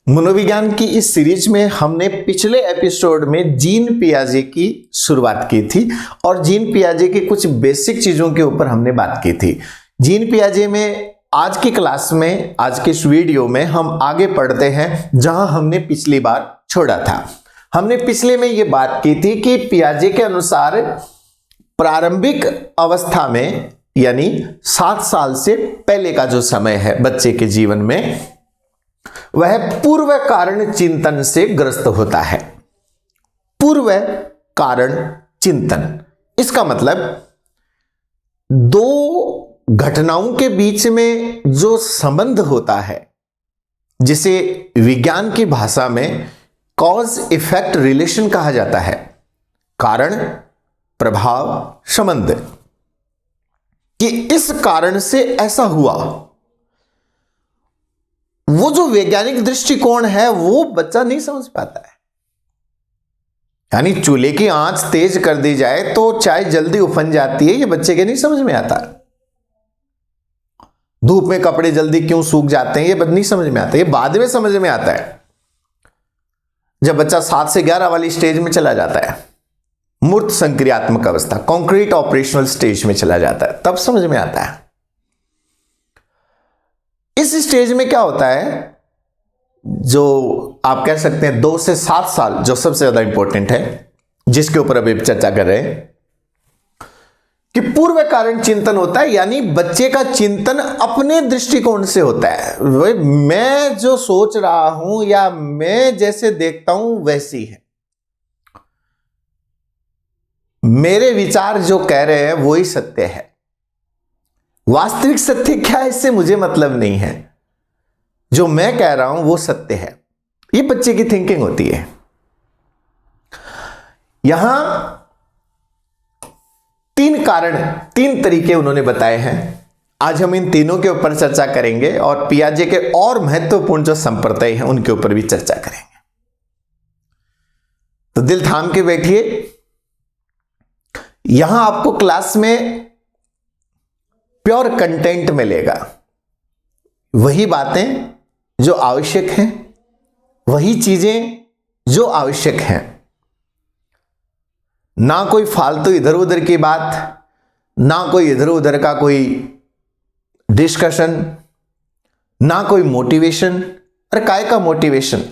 मनोविज्ञान की इस सीरीज में हमने पिछले एपिसोड में जीन पियाजे की शुरुआत की थी और जीन पियाजे की कुछ बेसिक चीजों के ऊपर हमने बात की थी। जीन पियाजे में आज की क्लास में, आज के इस वीडियो में हम आगे पढ़ते हैं जहां हमने पिछली बार छोड़ा था। हमने पिछले में यह बात की थी कि पियाजे के अनुसार प्रारंभिक अवस्था में यानी 7 साल से पहले का जो समय है बच्चे के जीवन में, वह पूर्व कारण चिंतन से ग्रस्त होता है। पूर्व कारण चिंतन, इसका मतलब दो घटनाओं के बीच में जो संबंध होता है, जिसे विज्ञान की भाषा में कॉज इफेक्ट रिलेशन कहा जाता है, कारण प्रभाव संबंध, कि इस कारण से ऐसा हुआ, वो जो वैज्ञानिक दृष्टिकोण है वो बच्चा नहीं समझ पाता है। यानी चूल्हे की आंच तेज कर दी जाए तो चाय जल्दी उफन जाती है, ये बच्चे के नहीं समझ में आता। धूप में कपड़े जल्दी क्यों सूख जाते हैं, ये नहीं समझ में आता, ये बाद में समझ में आता है जब बच्चा 7 से 11 वाली स्टेज में चला जाता है, मूर्त संक्रियात्मक अवस्था, कॉन्क्रीट ऑपरेशनल स्टेज में चला जाता है, तब समझ में आता है। इस स्टेज में क्या होता है, जो आप कह सकते हैं 2 से 7 साल, जो सबसे ज्यादा इंपॉर्टेंट है, जिसके ऊपर अभी चर्चा कर रहे हैं, कि पूर्व कारण चिंतन होता है। यानी बच्चे का चिंतन अपने दृष्टिकोण से होता है। मैं जो सोच रहा हूं या मैं जैसे देखता हूं वैसी है, मेरे विचार जो कह रहे हैं वही सत्य है, वास्तविक सत्य क्या है इससे मुझे मतलब नहीं है, जो मैं कह रहा हूं वो सत्य है। ये बच्चे की थिंकिंग होती है। यहां 3 कारण, 3 तरीके उन्होंने बताए हैं। आज हम इन तीनों के ऊपर चर्चा करेंगे और पियाजे के और महत्वपूर्ण जो संप्रदाय हैं उनके ऊपर भी चर्चा करेंगे। तो दिल थाम के बैठिए। यहां आपको क्लास में प्योर कंटेंट मिलेगा, वही बातें जो आवश्यक हैं, वही चीजें जो आवश्यक हैं, ना कोई फालतू इधर उधर की बात, ना कोई इधर उधर का कोई डिस्कशन, ना कोई मोटिवेशन। अरे काय का मोटिवेशन,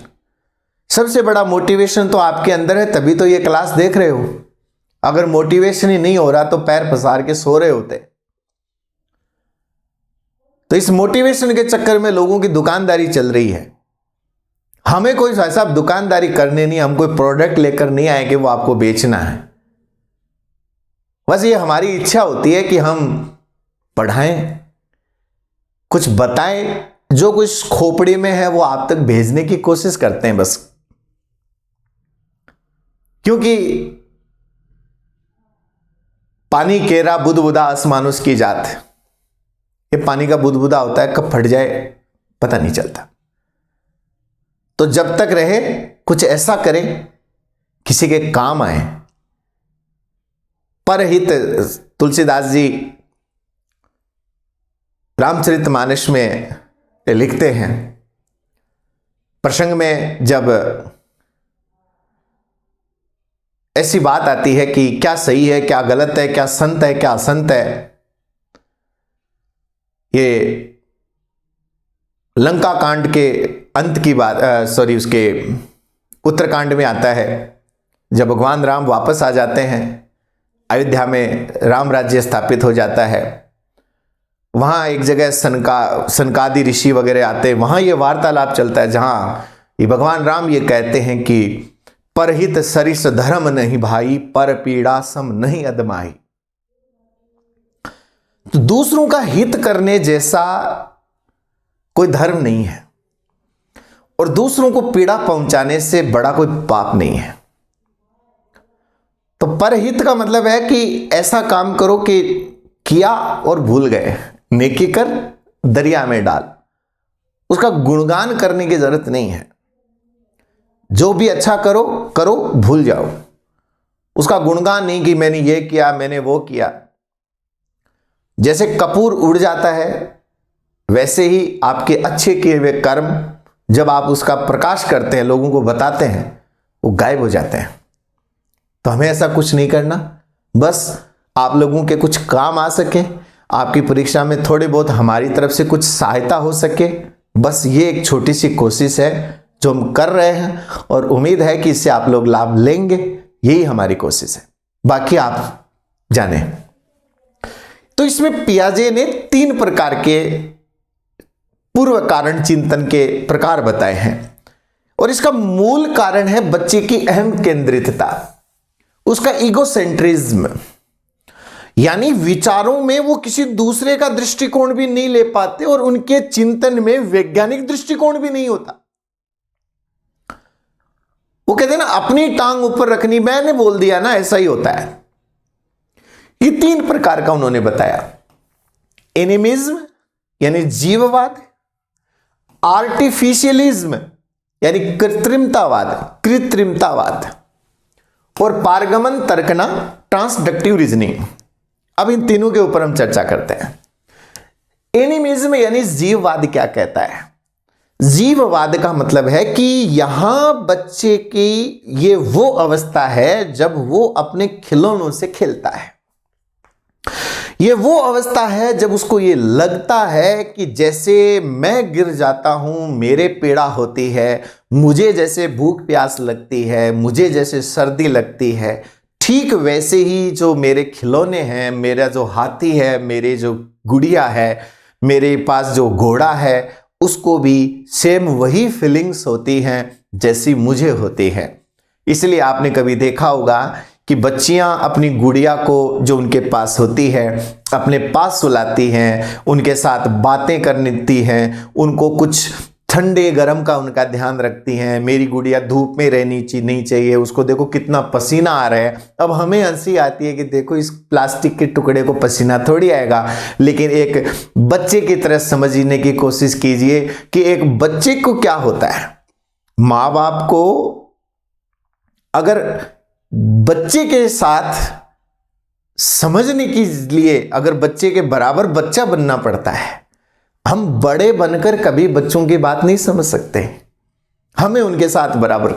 सबसे बड़ा मोटिवेशन तो आपके अंदर है, तभी तो ये क्लास देख रहे हो। अगर मोटिवेशन ही नहीं हो रहा तो पैर पसार के सो रहे होते। तो इस मोटिवेशन के चक्कर में लोगों की दुकानदारी चल रही है। हमें कोई ऐसा दुकानदारी करने नहीं, हम कोई प्रोडक्ट लेकर नहीं आए कि वो आपको बेचना है। बस ये हमारी इच्छा होती है कि हम पढ़ाएं, कुछ बताएं, जो कुछ खोपड़ी में है वो आप तक भेजने की कोशिश करते हैं बस। क्योंकि पानी केरा बुदबुदा आसमानुस की जात, ये पानी का बुदबुदा होता है, कब फट जाए पता नहीं चलता। तो जब तक रहे कुछ ऐसा करें किसी के काम आए। परहित तुलसीदास जी रामचरितमानस में लिखते हैं, प्रसंग में जब ऐसी बात आती है कि क्या सही है, क्या गलत है, क्या संत है, क्या असंत है। ये लंका कांड के अंत की बात, उसके उत्तरकांड में आता है, जब भगवान राम वापस आ जाते हैं, अयोध्या में राम राज्य स्थापित हो जाता है। वहां एक जगह सनकादि ऋषि वगैरह आते हैं, वहां ये वार्तालाप चलता है, जहां ये भगवान राम ये कहते हैं कि परहित सरिस धर्म नहीं भाई, पर पीड़ा सम नहीं अदमाई। तो दूसरों का हित करने जैसा कोई धर्म नहीं है, और दूसरों को पीड़ा पहुंचाने से बड़ा कोई पाप नहीं है। तो परहित का मतलब है कि ऐसा काम करो कि किया और भूल गए, नेकी कर दरिया में डाल, उसका गुणगान करने की जरूरत नहीं है। जो भी अच्छा करो करो, भूल जाओ, उसका गुणगान नहीं कि मैंने ये किया, मैंने वो किया। जैसे कपूर उड़ जाता है, वैसे ही आपके अच्छे किए हुए कर्म जब आप उसका प्रकाश करते हैं, लोगों को बताते हैं, वो गायब हो जाते हैं। तो हमें ऐसा कुछ नहीं करना, बस आप लोगों के कुछ काम आ सके, आपकी परीक्षा में थोड़ी बहुत हमारी तरफ से कुछ सहायता हो सके, बस ये एक छोटी सी कोशिश है जो हम कर रहे हैं, और उम्मीद है कि इससे आप लोग लाभ लेंगे। यही हमारी कोशिश है, बाकी आप जाने। तो इसमें पियाजे ने 3 प्रकार के पूर्व कारण चिंतन के प्रकार बताए हैं, और इसका मूल कारण है बच्चे की अहम केंद्रितता, उसका ईगोसेंट्रिज्म, यानी विचारों में वो किसी दूसरे का दृष्टिकोण भी नहीं ले पाते और उनके चिंतन में वैज्ञानिक दृष्टिकोण भी नहीं होता। वो कहते हैं ना, अपनी टांग ऊपर रखनी, मैंने बोल दिया ना, ऐसा ही होता है। ये 3 प्रकार का उन्होंने बताया, एनिमिज्म यानी जीववाद, आर्टिफिशियलिज्म यानी कृत्रिमतावाद, और पारगमन तर्कना, ट्रांसडक्टिव रीजनिंग। अब इन तीनों के ऊपर हम चर्चा करते हैं। एनिमिज्म यानी जीववाद क्या कहता है? जीववाद का मतलब है कि यहां बच्चे की ये वो अवस्था है जब वो अपने खिलौनों से खेलता है। ये वो अवस्था है जब उसको ये लगता है कि जैसे मैं गिर जाता हूं, मेरे पीड़ा होती है, मुझे जैसे भूख प्यास लगती है, मुझे जैसे सर्दी लगती है, ठीक वैसे ही जो मेरे खिलौने हैं, मेरा जो हाथी है, मेरे जो गुड़िया है, मेरे पास जो घोड़ा है, उसको भी सेम वही फीलिंग्स होती हैं जैसी मुझे होती है। इसलिए आपने कभी देखा होगा कि बच्चियां अपनी गुड़िया को जो उनके पास होती है अपने पास सुलाती हैं, उनके साथ बातें करती हैं, उनको कुछ ठंडे गरम का उनका ध्यान रखती हैं। मेरी गुड़िया धूप में रहनी नहीं चाहिए, उसको देखो कितना पसीना आ रहा है। अब हमें हंसी आती है कि देखो इस प्लास्टिक के टुकड़े को पसीना थोड़ी आएगा, लेकिन एक बच्चे की तरह समझने की कोशिश कीजिए कि एक बच्चे को क्या होता है। माँ बाप को अगर बच्चे के साथ समझने के लिए अगर बच्चे के बराबर बच्चा बनना पड़ता है, हम बड़े बनकर कभी बच्चों की बात नहीं समझ सकते, हमें उनके साथ बराबर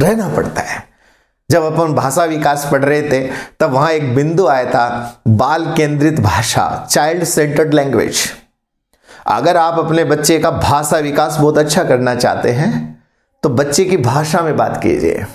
रहना पड़ता है। जब अपन भाषा विकास पढ़ रहे थे तब वहां एक बिंदु आया था, बाल केंद्रित भाषा, चाइल्ड सेंटर्ड लैंग्वेज। अगर आप अपने बच्चे का भाषा विकास बहुत अच्छा करना चाहते हैं तो बच्चे की भाषा में बात कीजिए।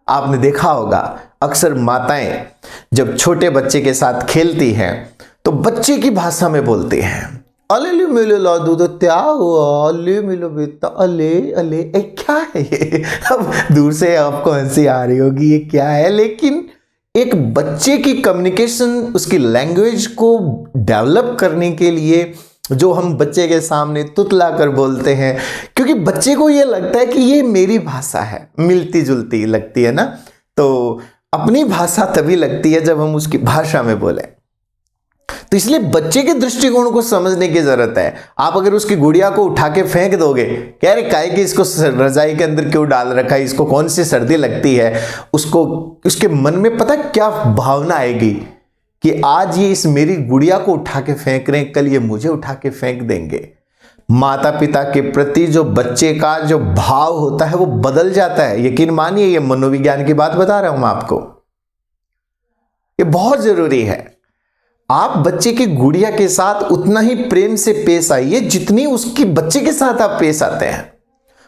आपने देखा होगा अक्सर माताएं जब छोटे बच्चे के साथ खेलती हैं तो बच्चे की भाषा में बोलती हैं, अले मिलो ला दूध क्या हुआ, अले मिलो बेटा, अले अले ए क्या है ये। अब दूर से आपको हंसी आ रही होगी ये क्या है, लेकिन एक बच्चे की कम्युनिकेशन, उसकी लैंग्वेज को डेवलप करने के लिए जो हम बच्चे के सामने तुतला कर बोलते हैं, क्योंकि बच्चे को ये लगता है कि ये मेरी भाषा है, मिलती जुलती लगती है ना। तो अपनी भाषा तभी लगती है जब हम उसकी भाषा में बोलें। तो इसलिए बच्चे के दृष्टिकोण को समझने की जरूरत है। आप अगर उसकी गुड़िया को उठा के फेंक दोगे, कह रहे काहे कि इसको रजाई के अंदर क्यों डाल रखा है, इसको कौन सी सर्दी लगती है, उसको उसके मन में पता क्या भावना आएगी कि आज ये इस मेरी गुड़िया को उठा के फेंक रहे हैं, कल ये मुझे उठा के फेंक देंगे। माता पिता के प्रति जो बच्चे का जो भाव होता है वो बदल जाता है। यकीन मानिए, ये मनोविज्ञान की बात बता रहा हूं मैं आपको, ये बहुत जरूरी है। आप बच्चे की गुड़िया के साथ उतना ही प्रेम से पेश आइए जितनी उसकी बच्चे के साथ आप पेश आते हैं।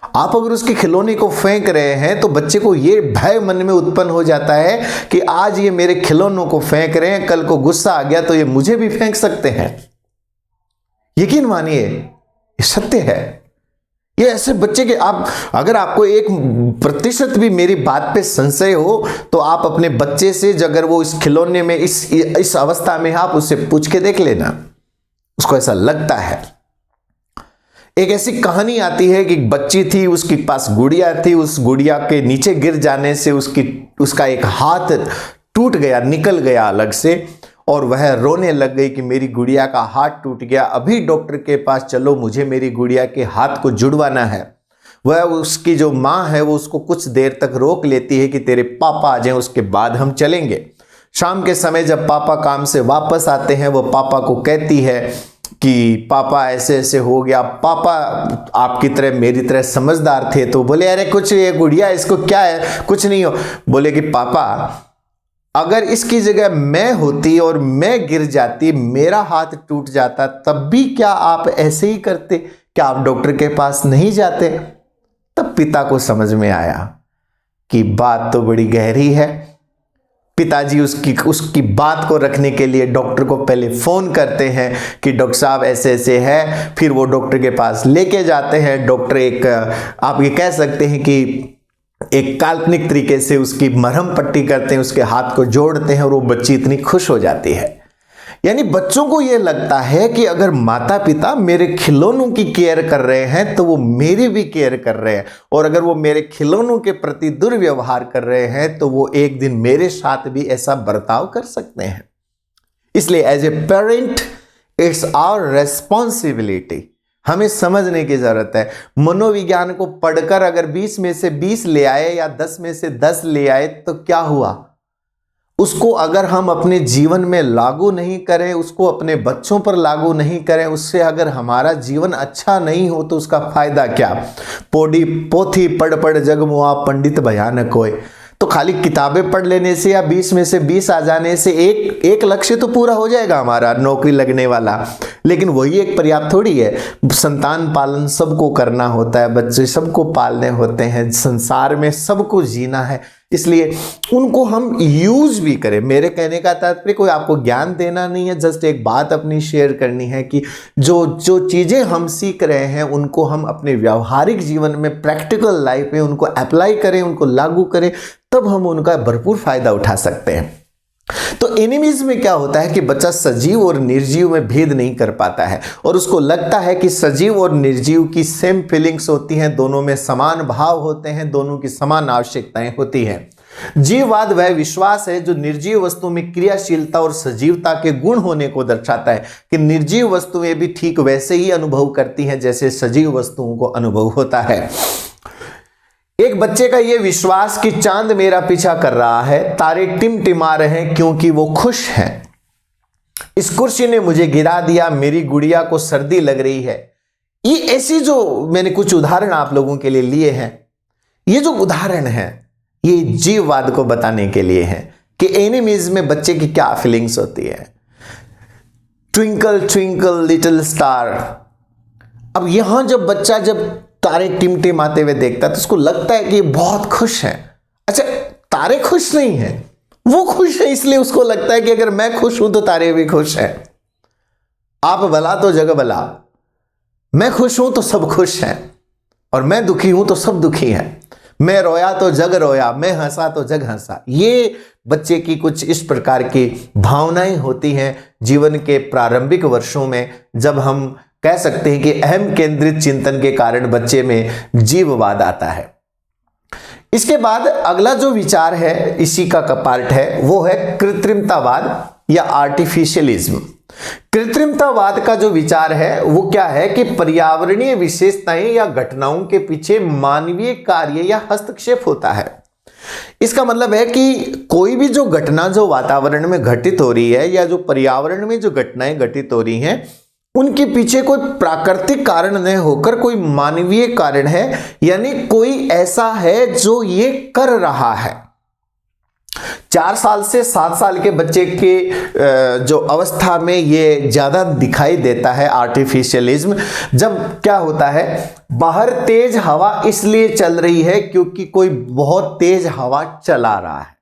आप अगर उसके खिलौने को फेंक रहे हैं तो बच्चे को ये भय मन में उत्पन्न हो जाता है कि आज ये मेरे खिलौनों को फेंक रहे हैं, कल को गुस्सा आ गया तो ये मुझे भी फेंक सकते हैं। यकीन मानिए ये सत्य है। ये ऐसे बच्चे के आप अगर आपको 1% भी मेरी बात पे संशय हो तो आप अपने बच्चे से, अगर वो इस खिलौने में इस अवस्था में, आप उससे पूछ के देख लेना, उसको ऐसा लगता है। एक ऐसी कहानी आती है कि एक बच्ची थी, उसके पास गुड़िया थी, उस गुड़िया के नीचे गिर जाने से उसका एक हाथ टूट गया, निकल गया अलग से, और वह रोने लग गई कि मेरी गुड़िया का हाथ टूट गया, अभी डॉक्टर के पास चलो, मुझे मेरी गुड़िया के हाथ को जुड़वाना है। वह उसकी जो माँ है वो उसको कुछ देर तक रोक लेती है कि तेरे पापा आ जाएं, उसके बाद हम चलेंगे। शाम के समय जब पापा काम से वापस आते हैं, वो पापा को कहती है कि पापा ऐसे ऐसे हो गया, पापा आपकी तरह मेरी तरह समझदार थे, तो बोले अरे कुछ, ये गुड़िया इसको क्या है, कुछ नहीं हो। बोले कि पापा अगर इसकी जगह मैं होती और मैं गिर जाती, मेरा हाथ टूट जाता, तब भी क्या आप ऐसे ही करते? क्या आप डॉक्टर के पास नहीं जाते? तब पिता को समझ में आया कि बात तो बड़ी गहरी है। पिताजी उसकी बात को रखने के लिए डॉक्टर को पहले फोन करते हैं कि डॉक्टर साहब ऐसे ऐसे है। फिर वो डॉक्टर के पास लेके जाते हैं। डॉक्टर एक, आप ये कह सकते हैं कि एक काल्पनिक तरीके से उसकी मरहम पट्टी करते हैं, उसके हाथ को जोड़ते हैं और वो बच्ची इतनी खुश हो जाती है। यानी बच्चों को ये लगता है कि अगर माता पिता मेरे खिलौनों की केयर कर रहे हैं तो वो मेरी भी केयर कर रहे हैं, और अगर वो मेरे खिलौनों के प्रति दुर्व्यवहार कर रहे हैं तो वो एक दिन मेरे साथ भी ऐसा बर्ताव कर सकते हैं। इसलिए as a parent it's our responsibility, हमें समझने की जरूरत है। मनोविज्ञान को पढ़कर अगर 20 में से 20 ले आए या 10 में से 10 ले आए तो क्या हुआ? उसको अगर हम अपने जीवन में लागू नहीं करें, उसको अपने बच्चों पर लागू नहीं करें, उससे अगर हमारा जीवन अच्छा नहीं हो तो उसका फायदा क्या? पोथी पढ़ पढ़ जग मुआ पंडित भयानक होए। तो खाली किताबें पढ़ लेने से या 20 में से 20 आ जाने से एक लक्ष्य तो पूरा हो जाएगा हमारा, नौकरी लगने वाला, लेकिन वही एक पर्याप्त थोड़ी है। संतान पालन सबको करना होता है, बच्चे सबको पालने होते हैं, संसार में सबको जीना है। इसलिए उनको हम यूज भी करें। मेरे कहने का तात्पर्य कोई आपको ज्ञान देना नहीं है, जस्ट एक बात अपनी शेयर करनी है कि जो चीजें हम सीख रहे हैं उनको हम अपने व्यावहारिक जीवन में, प्रैक्टिकल लाइफ में उनको अप्लाई करें, उनको लागू करें, तब हम उनका भरपूर फायदा उठा सकते हैं। तो एनिमीज में क्या होता है कि बच्चा सजीव और निर्जीव में भेद नहीं कर पाता है और उसको लगता है कि सजीव और निर्जीव की सेम फीलिंग्स होती हैं, दोनों में समान भाव होते हैं, दोनों की समान आवश्यकताएं होती हैं। जीववाद वह विश्वास है जो निर्जीव वस्तु में क्रियाशीलता और सजीवता के गुण होने को दर्शाता है कि निर्जीव वस्तुएं भी ठीक वैसे ही अनुभव करती हैं जैसे सजीव वस्तुओं को अनुभव होता है। एक बच्चे का यह विश्वास कि चांद मेरा पीछा कर रहा है, तारे टिमटिमा रहे हैं क्योंकि वो खुश हैं, इस कुर्सी ने मुझे गिरा दिया, मेरी गुड़िया को सर्दी लग रही है। ये ऐसी जो मैंने कुछ उदाहरण आप लोगों के लिए लिए हैं, ये जो उदाहरण हैं ये जीववाद को बताने के लिए हैं कि एनिमीज में बच्चे की क्या फीलिंग्स होती है। ट्विंकल ट्विंकल लिटिल स्टार, अब यहां जब बच्चा जब तारे टिमटिमाते हुए देखता है तो उसको लगता है कि ये बहुत खुश है। अच्छा, तारे खुश नहीं है, वो खुश है, इसलिए उसको लगता है कि अगर मैं खुश हूं तो तारे भी खुश हैं। आप भला तो जग भला, मैं खुश हूं तो सब खुश हैं और मैं दुखी हूं तो सब दुखी हैं। मैं रोया तो जग रोया, मैं हंसा तो जग हंसा। ये बच्चे की कुछ इस प्रकार की भावनाएं होती हैं जीवन के प्रारंभिक वर्षों में, जब हम कह सकते हैं कि अहम केंद्रित चिंतन के कारण बच्चे में जीववाद आता है। इसके बाद अगला जो विचार है, इसी का पार्ट है, वो है कृत्रिमतावाद या आर्टिफिशियलिज्म। कृत्रिमतावाद का जो विचार है वो क्या है कि पर्यावरणीय विशेषताएं या घटनाओं के पीछे मानवीय कार्य या हस्तक्षेप होता है। इसका मतलब है कि कोई भी जो घटना जो वातावरण में घटित हो रही है या जो पर्यावरण में जो घटनाएं घटित हो रही हैं, उनके पीछे कोई प्राकृतिक कारण न होकर कोई मानवीय कारण है, यानी कोई ऐसा है जो ये कर रहा है। 4 साल से 7 साल के बच्चे के जो अवस्था में ये ज्यादा दिखाई देता है आर्टिफिशियलिज्म। जब क्या होता है, बाहर तेज हवा इसलिए चल रही है क्योंकि कोई बहुत तेज हवा चला रहा है,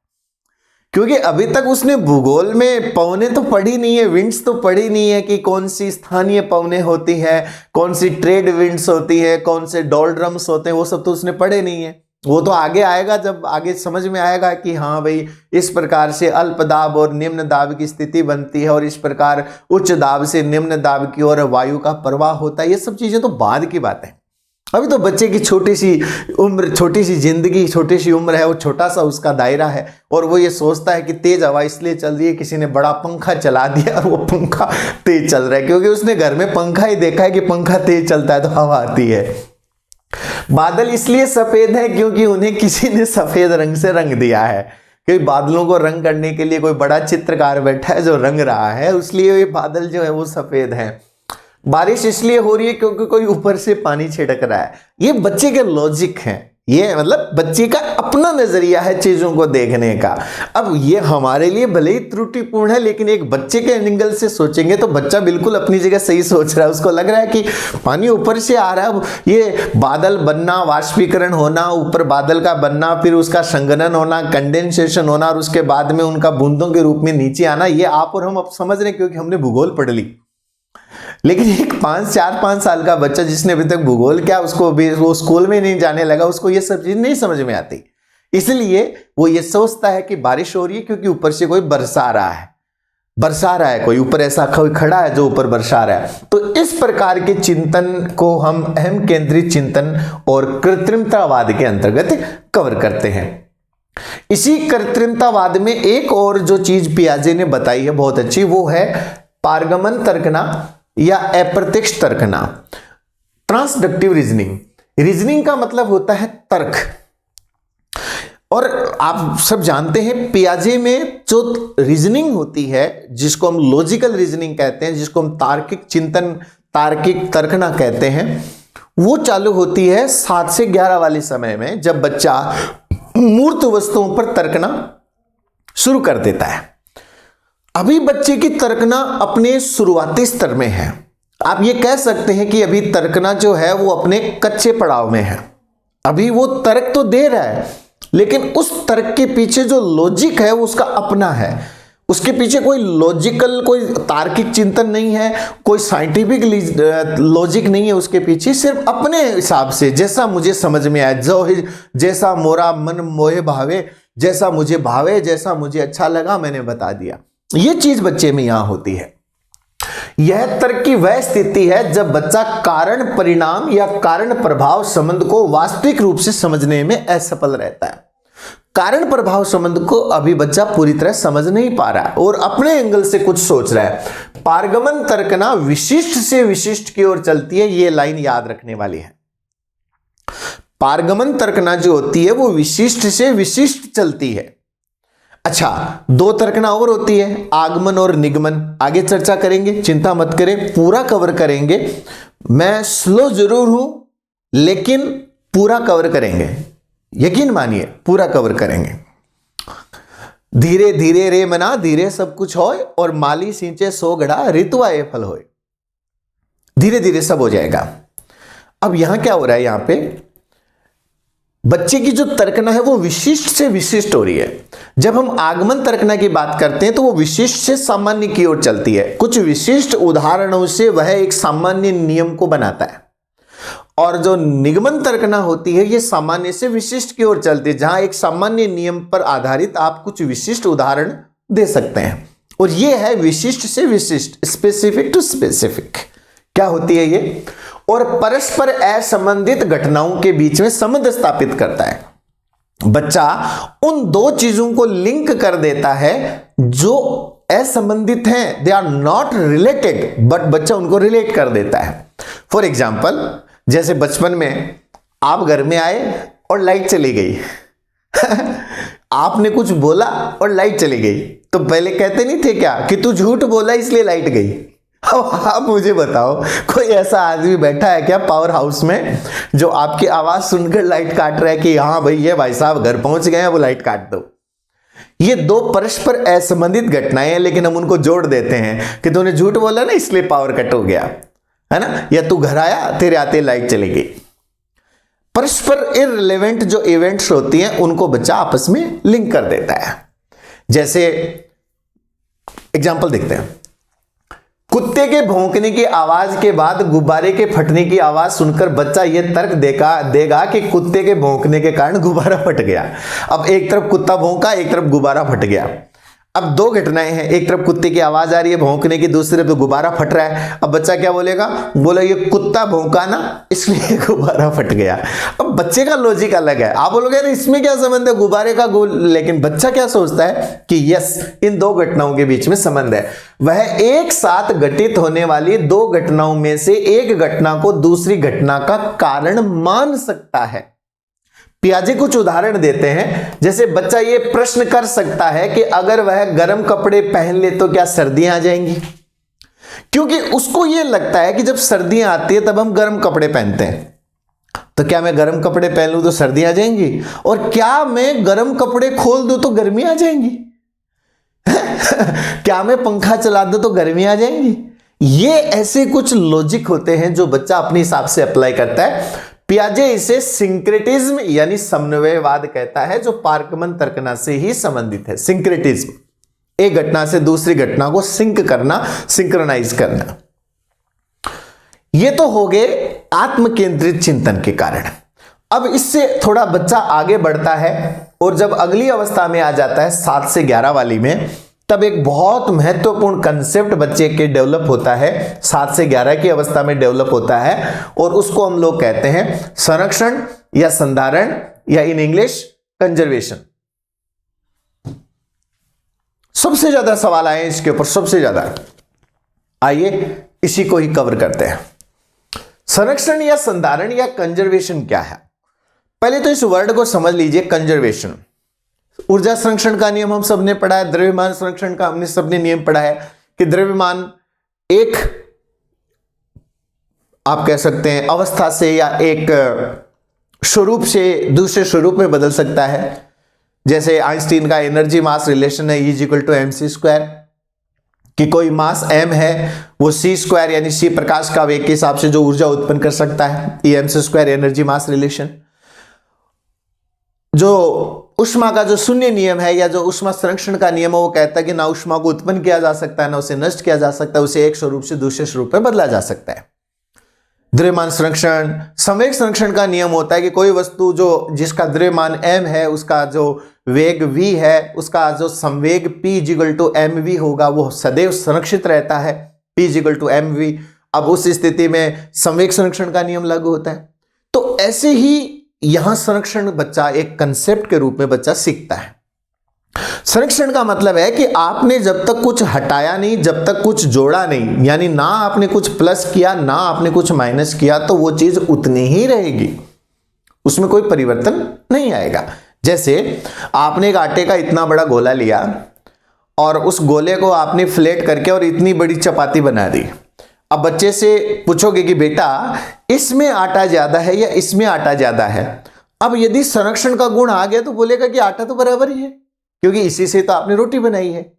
क्योंकि अभी तक उसने भूगोल में पवने तो पढ़ी नहीं है, विंड्स तो पढ़ी नहीं है कि कौन सी स्थानीय पवने होती है, कौन सी ट्रेड विंड्स होती है, कौन से डोलड्रम्स होते हैं, वो सब तो उसने पढ़े नहीं है। वो तो आगे आएगा, जब आगे समझ में आएगा कि हाँ भाई इस प्रकार से अल्प दाब और निम्न दाब की स्थिति बनती है और इस प्रकार उच्च दाब से निम्न दाब की ओर वायु का प्रवाह होता है। ये सब चीजें तो बाद की बात है। अभी तो बच्चे की छोटी सी उम्र, छोटी सी जिंदगी, छोटी सी उम्र है, वो छोटा सा उसका दायरा है और वो ये सोचता है कि तेज हवा इसलिए चल रही है, किसी ने बड़ा पंखा चला दिया और वो पंखा तेज चल रहा है, क्योंकि उसने घर में पंखा ही देखा है कि पंखा तेज चलता है तो हवा आती है। बादल इसलिए सफेद है क्योंकि उन्हें किसी ने सफेद रंग से रंग दिया है, क्योंकि बादलों को रंग करने के लिए कोई बड़ा चित्रकार बैठा है जो रंग रहा है, इसलिए ये बादल जो है वो सफेद है। बारिश इसलिए हो रही है क्योंकि कोई ऊपर से पानी छिड़क रहा है। ये बच्चे के लॉजिक हैं, ये मतलब बच्चे का अपना नजरिया है चीजों को देखने का। अब ये हमारे लिए भले ही त्रुटिपूर्ण है, लेकिन एक बच्चे के एंगल से सोचेंगे तो बच्चा बिल्कुल अपनी जगह सही सोच रहा है। उसको लग रहा है कि पानी ऊपर से आ रहा है, ये बादल बनना, वाष्पीकरण होना, ऊपर बादल का बनना, फिर उसका संघनन होना, कंडेंसेशन होना, और उसके बाद में उनका बूंदों के रूप में नीचे आना, ये आप और हम अब समझ रहे हैं क्योंकि हमने भूगोल पढ़ ली। लेकिन एक 4-5 साल का बच्चा जिसने अभी तक भूगोल क्या, उसको भी वो स्कूल में नहीं जाने लगा, उसको ये सब चीज नहीं समझ में आती। इसलिए वो ये सोचता है कि बारिश हो रही है क्योंकि ऊपर से कोई बरसा रहा है, कोई ऊपर ऐसा कोई खड़ा है जो ऊपर बरसा रहा है। तो इस प्रकार के चिंतन को हम अहम केंद्रित चिंतन और कृत्रिमतावाद के अंतर्गत कवर करते हैं। इसी कृत्रिमतावाद में एक और जो चीज पियाजे ने बताई है बहुत अच्छी, वो है पारगमन तर्कना या अप्रत्यक्ष तर्कना, ट्रांसडक्टिव रीजनिंग का मतलब होता है तर्क। और आप सब जानते हैं पियाजे में जो रीजनिंग होती है, जिसको हम लॉजिकल रीजनिंग कहते हैं, जिसको हम तार्किक चिंतन, तार्किक तर्कना कहते हैं, वो चालू होती है 7 से 11 वाले समय में, जब बच्चा मूर्त वस्तुओं पर तर्कना शुरू कर देता है। अभी बच्चे की तर्कना अपने शुरुआती स्तर में है। आप ये कह सकते हैं कि अभी तर्कना जो है वो अपने कच्चे पड़ाव में है। अभी वो तर्क तो दे रहा है, लेकिन उस तर्क के पीछे जो लॉजिक है वो उसका अपना है। उसके पीछे कोई लॉजिकल, कोई तार्किक चिंतन नहीं है, कोई साइंटिफिक लॉजिक नहीं है उसके पीछे। सिर्फ अपने हिसाब से जैसा मुझे समझ में आए, जैसा मोरा मन मोहे भावे, जैसा मुझे भावे, जैसा मुझे अच्छा लगा मैंने बता दिया। ये चीज बच्चे में यहां होती है। यह तर्क की वह स्थिति है जब बच्चा कारण परिणाम या कारण प्रभाव संबंध को वास्तविक रूप से समझने में असफल रहता है। कारण प्रभाव संबंध को अभी बच्चा पूरी तरह समझ नहीं पा रहा है और अपने एंगल से कुछ सोच रहा है। पारगमन तर्कना विशिष्ट से विशिष्ट की ओर चलती है, ये लाइन याद रखने वाली है। पारगमन तर्कना जो होती है वो विशिष्ट से विशिष्ट चलती है। अच्छा, 2 तर्कना और होती है, आगमन और निगमन। आगे चर्चा करेंगे, चिंता मत करें, पूरा कवर करेंगे। मैं स्लो जरूर हूं लेकिन पूरा कवर करेंगे, यकीन मानिए पूरा कवर करेंगे। धीरे धीरे रे मना धीरे सब कुछ होए, और माली सींचे 100 घड़ा ऋतु आए फल होए। धीरे धीरे सब हो जाएगा। अब यहां क्या हो रहा है, यहां पे बच्चे की जो तर्कना है वो विशिष्ट से विशिष्ट हो रही है। जब हम आगमन तर्कना की बात करते हैं तो वो विशिष्ट से सामान्य की ओर चलती है। कुछ विशिष्ट उदाहरणों से वह एक सामान्य नियम को बनाता है। और जो निगमन तर्कना होती है ये सामान्य से विशिष्ट की ओर चलती है, जहां एक सामान्य नियम पर आधारित आप कुछ विशिष्ट उदाहरण दे सकते हैं। और ये है विशिष्ट से विशिष्ट, स्पेसिफिक टू स्पेसिफिक। क्या होती है ये? और परस्पर असंबंधित घटनाओं के बीच में संबंध स्थापित करता है। बच्चा उन 2 चीजों को लिंक कर देता है जो असंबंधित हैं, they are not related, but बच्चा उनको रिलेट कर देता है। फॉर एग्जाम्पल, जैसे बचपन में आप घर में आए और लाइट चली गई आपने कुछ बोला और लाइट चली गई, तो पहले कहते नहीं थे क्या कि तू झूठ बोला इसलिए लाइट गई। अब आप मुझे बताओ, कोई ऐसा आदमी बैठा है क्या पावर हाउस में जो आपकी आवाज सुनकर लाइट काट रहा है कि हाँ भाई ये भाई साहब घर पहुंच गए हैं, वो लाइट काट दो। ये 2 परस्पर असंबंधित घटनाएं हैं, लेकिन हम उनको जोड़ देते हैं कि तूने झूठ बोला ना इसलिए पावर कट हो गया, है ना, या तू घर आया तेरे आते लाइट चली गई। परस्पर इररिलेवेंट जो इवेंट्स होती हैं उनको बच्चा आपस में लिंक कर देता है। जैसे एग्जाम्पल देखते हैं, कुत्ते के भौंकने की आवाज के बाद गुब्बारे के फटने की आवाज सुनकर बच्चा यह तर्क देगा कि कुत्ते के भौंकने के कारण गुब्बारा फट गया। अब एक तरफ कुत्ता भौंका, एक तरफ गुब्बारा फट गया। अब 2 घटनाएं हैं, एक तरफ कुत्ते की आवाज आ रही है भौंकने की, दूसरी तरफ गुब्बारा फट रहा है। अब बच्चा क्या बोलेगा? बोला ये कुत्ता भौंका ना इसलिए गुब्बारा फट गया। अब बच्चे का लॉजिक अलग है। आप बोलोगे इसमें क्या संबंध है गुब्बारे का, लेकिन बच्चा क्या सोचता है कि यस इन 2 घटनाओं के बीच में संबंध है। वह एक साथ घटित होने वाली 2 घटनाओं में से एक घटना को दूसरी घटना का कारण मान सकता है। पियाजे कुछ उदाहरण देते हैं, जैसे बच्चा ये प्रश्न कर सकता है कि अगर वह गर्म कपड़े पहन ले तो क्या सर्दियां आ जाएंगी? क्योंकि उसको ये लगता है कि जब सर्दियां आती है तब हम गर्म कपड़े पहनते हैं, तो क्या मैं गर्म कपड़े पहन लूं तो सर्दी आ जाएंगी, और क्या मैं गर्म कपड़े खोल दूं तो गर्मी आ जाएंगी क्या मैं पंखा चला दूं तो गर्मी आ जाएंगी। ये ऐसे कुछ लॉजिक होते हैं जो बच्चा अपने हिसाब से अप्लाई करता है। पियाजे इसे सिंक्रेटिज्म यानी समन्वयवाद कहता है, जो पार्कमन तर्कना से ही संबंधित है। सिंक्रेटिज्म, एक घटना से दूसरी घटना को सिंक करना, सिंक्रोनाइज करना। ये तो हो गए आत्म केंद्रित चिंतन के कारण। अब इससे थोड़ा बच्चा आगे बढ़ता है और जब अगली अवस्था में आ जाता है 7 से 11 वाली में, तब एक बहुत महत्वपूर्ण कंसेप्ट बच्चे के डेवलप होता है, 7 से 11 की अवस्था में डेवलप होता है, और उसको हम लोग कहते हैं संरक्षण या संधारण, या इन इंग्लिश कंजर्वेशन। सबसे ज्यादा सवाल आए इसके ऊपर, सबसे ज्यादा। आइए इसी को ही कवर करते हैं। संरक्षण या संधारण या कंजर्वेशन क्या है? पहले तो इस वर्ड को समझ लीजिए। कंजर्वेशन, ऊर्जा संरक्षण का नियम हम सबने पढ़ा है, द्रव्यमान संरक्षण का हमने सबने नियम पढ़ा है कि द्रव्यमान एक, आप कह सकते हैं, अवस्था से या एक स्वरूप से दूसरे स्वरूप में बदल सकता है। जैसे आइंस्टीन का एनर्जी मास रिलेशन है E=mc², कि कोई मास m है, वो c² यानी c प्रकाश का वेग के हिसाब से जो ऊर्जा उत्पन्न कर सकता है, E mc² एनर्जी मास रिलेशन। जो ऊष्मा का जो शून्य नियम है या जो ऊष्मा संरक्षण का नियम है, वो कहता है कि ना ऊष्मा को उत्पन्न किया जा सकता है ना उसे नष्ट किया जा सकता है, उसे एक स्वरूप से दूसरे स्वरूप में बदला जा सकता है। द्रव्यमान संरक्षण, संवेग संरक्षण का नियम होता है कि कोई वस्तु जो जिसका द्रव्यमान m है, उसका जो वेग v है, उसका जो संवेग P=mv होगा, वो सदैव संरक्षित रहता है, P=mv। अब उस स्थिति में संवेग संरक्षण का नियम लागू होता है। तो ऐसे ही यहां संरक्षण बच्चा एक कंसेप्ट के रूप में बच्चा सीखता है। संरक्षण का मतलब है कि आपने जब तक कुछ हटाया नहीं, जब तक कुछ जोड़ा नहीं, यानी ना आपने कुछ प्लस किया ना आपने कुछ माइनस किया, तो वो चीज उतनी ही रहेगी, उसमें कोई परिवर्तन नहीं आएगा। जैसे आपने एक आटे का इतना बड़ा गोला लिया और उस गोले को आपने फ्लैट करके और इतनी बड़ी चपाती बना दी। अब बच्चे से पूछोगे कि बेटा इसमें आटा ज्यादा है या इसमें आटा ज्यादा है, अब यदि संरक्षण का गुण आ गया तो बोलेगा कि आटा तो बराबर ही है, क्योंकि इसी से तो आपने रोटी बनाई है।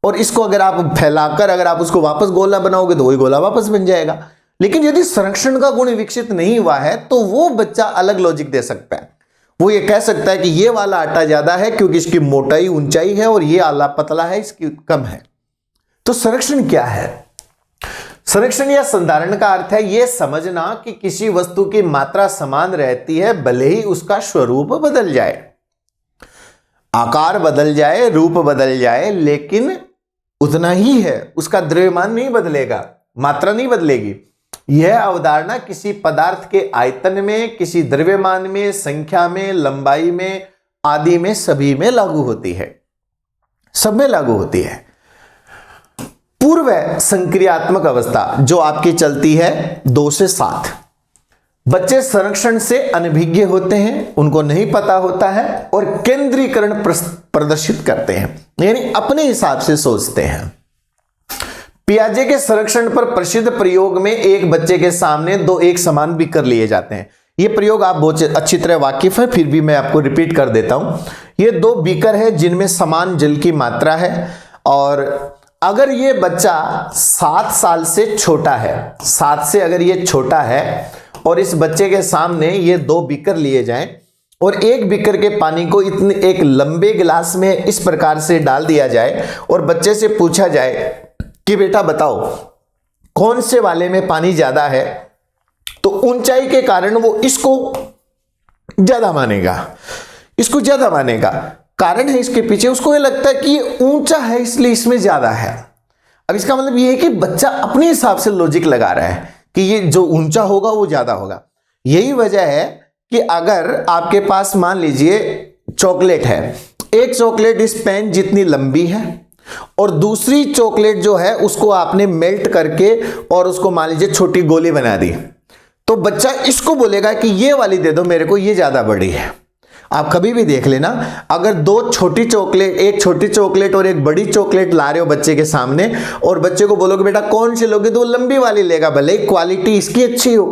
और इसको अगर आप फैलाकर अगर आप उसको वापस गोला बनाओगे तो वही गोला वापस बन जाएगा। लेकिन यदि संरक्षण का गुण विकसित नहीं हुआ है तो वो बच्चा अलग लॉजिक दे सकता है। वो ये कह सकता है कि ये वाला आटा ज्यादा है क्योंकि इसकी मोटाई ऊंचाई है और ये आला पतला है, इसकी कम है। तो संरक्षण क्या है? संरक्षण या संधारण का अर्थ है यह समझना कि किसी वस्तु की मात्रा समान रहती है, भले ही उसका स्वरूप बदल जाए, आकार बदल जाए, रूप बदल जाए, लेकिन उतना ही है, उसका द्रव्यमान नहीं बदलेगा, मात्रा नहीं बदलेगी। यह अवधारणा किसी पदार्थ के आयतन में, किसी द्रव्यमान में, संख्या में, लंबाई में आदि में, सभी में लागू होती है, सब में लागू होती है। पूर्व संक्रियात्मक अवस्था जो आपकी चलती है 2 से 7, बच्चे संरक्षण से अनभिज्ञ होते हैं, उनको नहीं पता होता है और केंद्रीकरण प्रदर्शित करते हैं, यानी अपने हिसाब से सोचते हैं। पियाजे के संरक्षण पर प्रसिद्ध प्रयोग में एक बच्चे के सामने 2 एक समान बीकर लिए जाते हैं। यह प्रयोग आप बहुत अच्छी तरह वाकिफ है, फिर भी मैं आपको रिपीट कर देता हूं। ये 2 बीकर है जिनमें समान जल की मात्रा है, और अगर ये बच्चा 7 साल से छोटा है, 7 से अगर ये छोटा है और इस बच्चे के सामने ये 2 बीकर लिए जाएं और एक बीकर के पानी को इतने एक लंबे गिलास में इस प्रकार से डाल दिया जाए और बच्चे से पूछा जाए कि बेटा बताओ कौन से वाले में पानी ज्यादा है, तो ऊंचाई के कारण वो इसको ज्यादा मानेगा, इसको ज्यादा मानेगा। कारण है इसके पीछे, उसको ये लगता है कि ये ऊंचा है इसलिए इसमें ज्यादा है। अब इसका मतलब ये है कि बच्चा अपने हिसाब से लॉजिक लगा रहा है कि ये जो ऊंचा होगा वो ज्यादा होगा। यही वजह है कि अगर आपके पास मान लीजिए चॉकलेट है, एक चॉकलेट इस पेन जितनी लंबी है और दूसरी चॉकलेट जो है उसको आपने मेल्ट करके और उसको मान लीजिए छोटी गोली बना दी, तो बच्चा इसको बोलेगा कि ये वाली दे दो मेरे को, ये ज्यादा बड़ी है। आप कभी भी देख लेना, अगर दो छोटी चॉकलेट, एक छोटी चॉकलेट और एक बड़ी चॉकलेट ला रहे हो बच्चे के सामने और बच्चे को बोलोगे बेटा कौन सी लोगे, तो वो लंबी वाली लेगा, भले ही क्वालिटी इसकी अच्छी हो,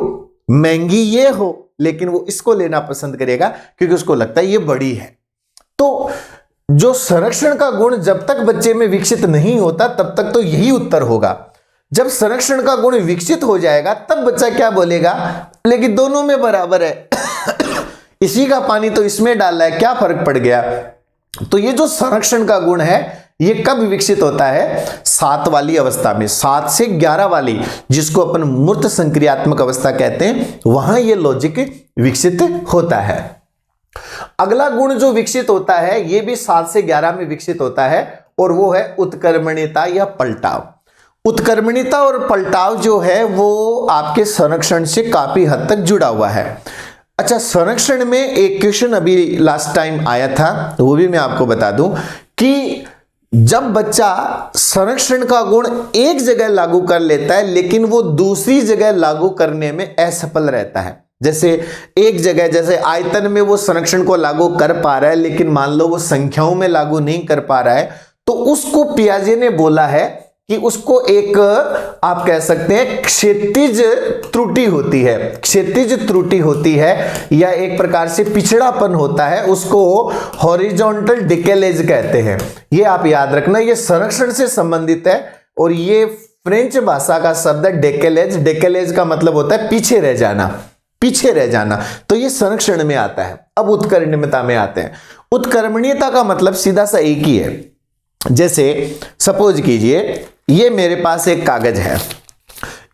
महंगी ये हो, लेकिन वो इसको लेना पसंद करेगा क्योंकि उसको लगता है ये बड़ी है। तो जो संरक्षण का गुण जब तक बच्चे में विकसित नहीं होता तब तक तो यही उत्तर होगा। जब संरक्षण का गुण विकसित हो जाएगा तब बच्चा क्या बोलेगा, लेकिन दोनों में बराबर है इसी का पानी तो इसमें डाला है, क्या फर्क पड़ गया। तो ये जो संरक्षण का गुण है ये कब विकसित होता है, 7 वाली अवस्था में, 7 से 11 वाली, जिसको अपन मूर्त संक्रियात्मक अवस्था कहते हैं, वहां ये लॉजिक विकसित होता है। अगला गुण जो विकसित होता है ये भी 7 से 11 में विकसित होता है और वो है उत्कर्मण्यता या पलटाव। उत्कर्मण्यता और पलटाव जो है वो आपके संरक्षण से काफी हद तक जुड़ा हुआ है। अच्छा, संरक्षण में एक क्वेश्चन अभी लास्ट टाइम आया था, वो भी मैं आपको बता दूं कि जब बच्चा संरक्षण का गुण एक जगह लागू कर लेता है लेकिन वो दूसरी जगह लागू करने में असफल रहता है, जैसे एक जगह जैसे आयतन में वो संरक्षण को लागू कर पा रहा है लेकिन मान लो वो संख्याओं में लागू नहीं कर पा रहा है, तो उसको पियाजे ने बोला है कि उसको एक आप कह सकते हैं क्षैतिज त्रुटि होती है, क्षैतिज त्रुटि होती है या एक प्रकार से पिछड़ापन होता है, उसको हॉरिजॉन्टल डिकेलेज कहते हैं। ये आप याद रखना, ये संरक्षण से संबंधित है और ये फ्रेंच भाषा का शब्द है डेकेलेज। डेकेलेज का मतलब होता है पीछे रह जाना, पीछे रह जाना, तो ये संरक्षण में आता है। अब उत्कर्मण्यता में आते हैं। उत्कर्मण्यता का मतलब सीधा सा एक ही है। जैसे सपोज कीजिए ये मेरे पास एक कागज है,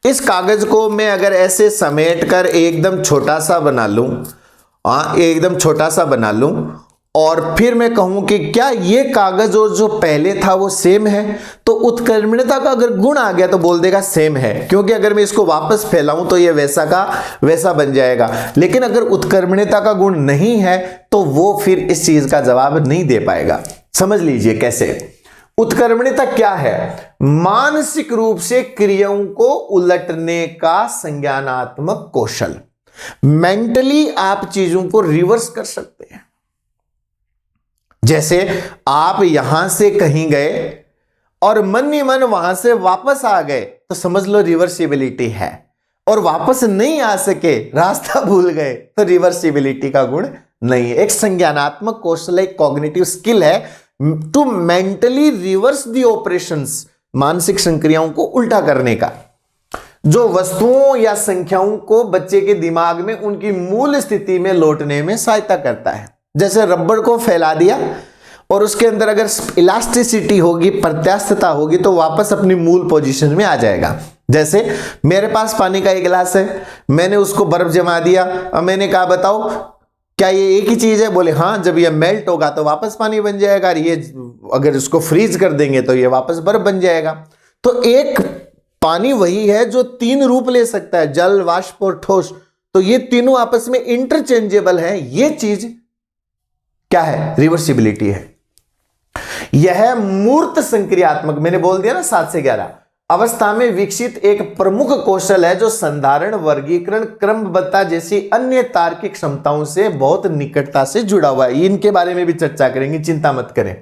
इस कागज को मैं अगर ऐसे समेट कर एकदम छोटा सा बना लूं, एकदम छोटा सा बना लूं और फिर मैं कहूं कि क्या ये कागज और जो पहले था वो सेम है, तो उत्कर्मण्यता का अगर गुण आ गया तो बोल देगा सेम है, क्योंकि अगर मैं इसको वापस फैलाऊं तो ये वैसा का वैसा बन जाएगा। लेकिन अगर उत्कर्मण्यता का गुण नहीं है तो वो फिर इस चीज का जवाब नहीं दे पाएगा। समझ लीजिए कैसे। उत्कर्मण्यता क्या है, मानसिक रूप से क्रियाओं को उलटने का संज्ञानात्मक कौशल। मेंटली आप चीजों को रिवर्स कर सकते हैं। जैसे आप यहां से कहीं गए और मन ही मन वहां से वापस आ गए तो समझ लो रिवर्सिबिलिटी है, और वापस नहीं आ सके, रास्ता भूल गए, तो रिवर्सिबिलिटी का गुण नहीं है। एक संज्ञानात्मक कौशल, एक कॉग्निटिव स्किल है to mentally reverse the operations, मानसिक संक्रियाओं को उल्टा करने का, जो वस्तुओं या संख्याओं को बच्चे के दिमाग में उनकी मूल स्थिति में लौटने में सहायता करता है। जैसे रबड़ को फैला दिया और उसके अंदर अगर इलास्टिसिटी होगी, प्रत्यास्थता होगी, तो वापस अपनी मूल पोजीशन में आ जाएगा। जैसे मेरे पास पानी का एक गिलास है, मैंने उसको बर्फ जमा दिया, अब मैंने कहा बताओ क्या ये एक ही चीज है, बोले हाँ, जब ये मेल्ट होगा तो वापस पानी बन जाएगा, ये अगर इसको फ्रीज कर देंगे तो ये वापस बर्फ बन जाएगा। तो एक पानी वही है जो 3 रूप ले सकता है, जल, वाष्प और ठोस, तो ये तीनों आपस में इंटरचेंजेबल है। ये चीज क्या है, रिवर्सिबिलिटी है। यह मूर्त संक्रियात्मक, मैंने बोल दिया ना 7 से 11 अवस्था में विकसित एक प्रमुख कौशल है जो संधारण, वर्गीकरण, क्रमबद्धता जैसी अन्य तार्किक क्षमताओं से बहुत निकटता से जुड़ा हुआ है। इनके बारे में भी चर्चा करेंगे, चिंता मत करें।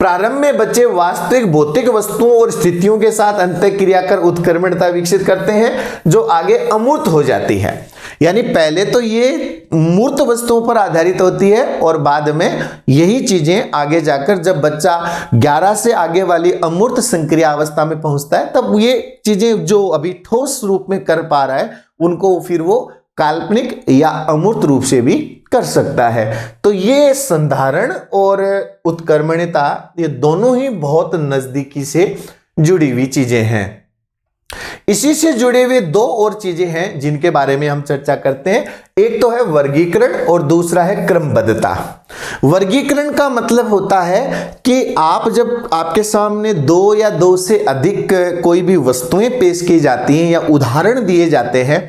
प्रारंभ में बच्चे वास्तविक भौतिक वस्तुओं और स्थितियों के साथ अंतःक्रिया कर उत्कर्मण्यता विकसित करते हैं जो आगे अमूर्त हो जाती है। यानी पहले तो ये मूर्त वस्तुओं पर आधारित होती है और बाद में यही चीजें आगे जाकर जब बच्चा 11 से आगे वाली अमूर्त संक्रिया अवस्था में पहुंचता है तब ये चीजें जो अभी ठोस रूप में कर पा रहा है उनको फिर वो काल्पनिक या अमूर्त रूप से भी कर सकता है। तो ये संधारण और उत्कर्मण्यता ये दोनों ही बहुत नजदीकी से जुड़ी हुई चीजें हैं। इसी से जुड़े हुए 2 और चीजें हैं जिनके बारे में हम चर्चा करते हैं। एक तो है वर्गीकरण और दूसरा है क्रमबद्धता। वर्गीकरण का मतलब होता है कि आप जब आपके सामने 2 या 2 से अधिक कोई भी वस्तुएं पेश की जाती हैं या उदाहरण दिए जाते हैं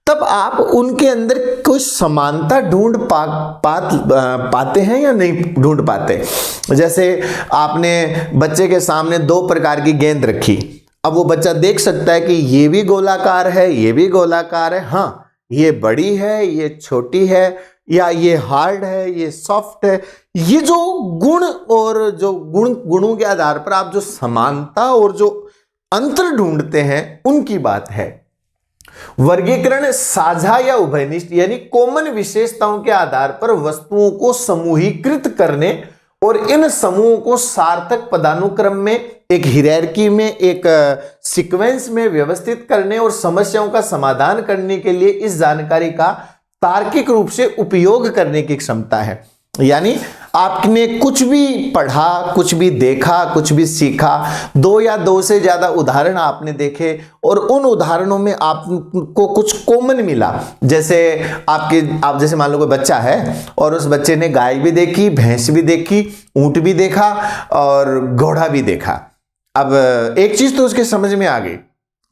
तब आप उनके अंदर कोई समानता ढूंढ पाते हैं या नहीं ढूंढ पाते। जैसे आपने बच्चे के सामने 2 प्रकार की गेंद रखी, अब वो बच्चा देख सकता है कि ये भी गोलाकार है, ये भी गोलाकार है, हाँ ये बड़ी है, ये छोटी है, या ये हार्ड है, ये सॉफ्ट है। ये जो गुण और जो गुणों के आधार पर आप जो समानता और जो अंतर ढूंढते हैं उनकी बात है। वर्गीकरण साझा या उभयनिष्ठ यानी कॉमन विशेषताओं के आधार पर वस्तुओं को समूहीकृत करने और इन समूहों को सार्थक पदानुक्रम में, एक हियरार्की में, एक सीक्वेंस में व्यवस्थित करने और समस्याओं का समाधान करने के लिए इस जानकारी का तार्किक रूप से उपयोग करने की क्षमता है। यानी आपने कुछ भी पढ़ा, कुछ भी देखा, कुछ भी सीखा, 2 या 2 से ज्यादा उदाहरण आपने देखे और उन उदाहरणों में आपको कुछ कॉमन मिला। जैसे आप जैसे मान लो कोई बच्चा है और उस बच्चे ने गाय भी देखी, भैंस भी देखी, ऊंट भी देखा और घोड़ा भी देखा। अब एक चीज तो उसके समझ में आ गई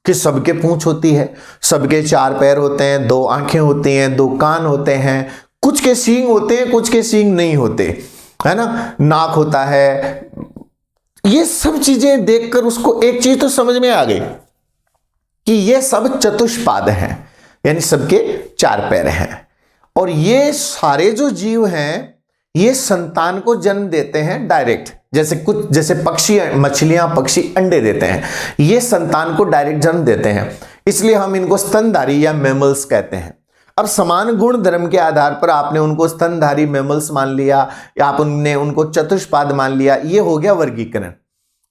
कि सबके पूंछ होती है, सबके 4 पैर होते हैं, 2 आंखें होती हैं, 2 कान होते हैं, कुछ के सींग होते हैं, कुछ के सींग नहीं होते, है ना, नाक होता है। ये सब चीजें देखकर उसको एक चीज तो समझ में आ गई कि ये सब चतुष्पाद हैं, यानी सबके 4 पैर हैं। और ये सारे जो जीव हैं ये संतान को जन्म देते हैं डायरेक्ट। जैसे पक्षी, मछलियां, पक्षी अंडे देते हैं, ये संतान को डायरेक्ट जन्म देते हैं, इसलिए हम इनको स्तनधारी या मैमल्स कहते हैं। अब समान गुण धर्म के आधार पर आपने उनको स्तनधारी मैमल्स मान लिया या आपने उनको चतुष्पाद मान लिया, ये हो गया वर्गीकरण।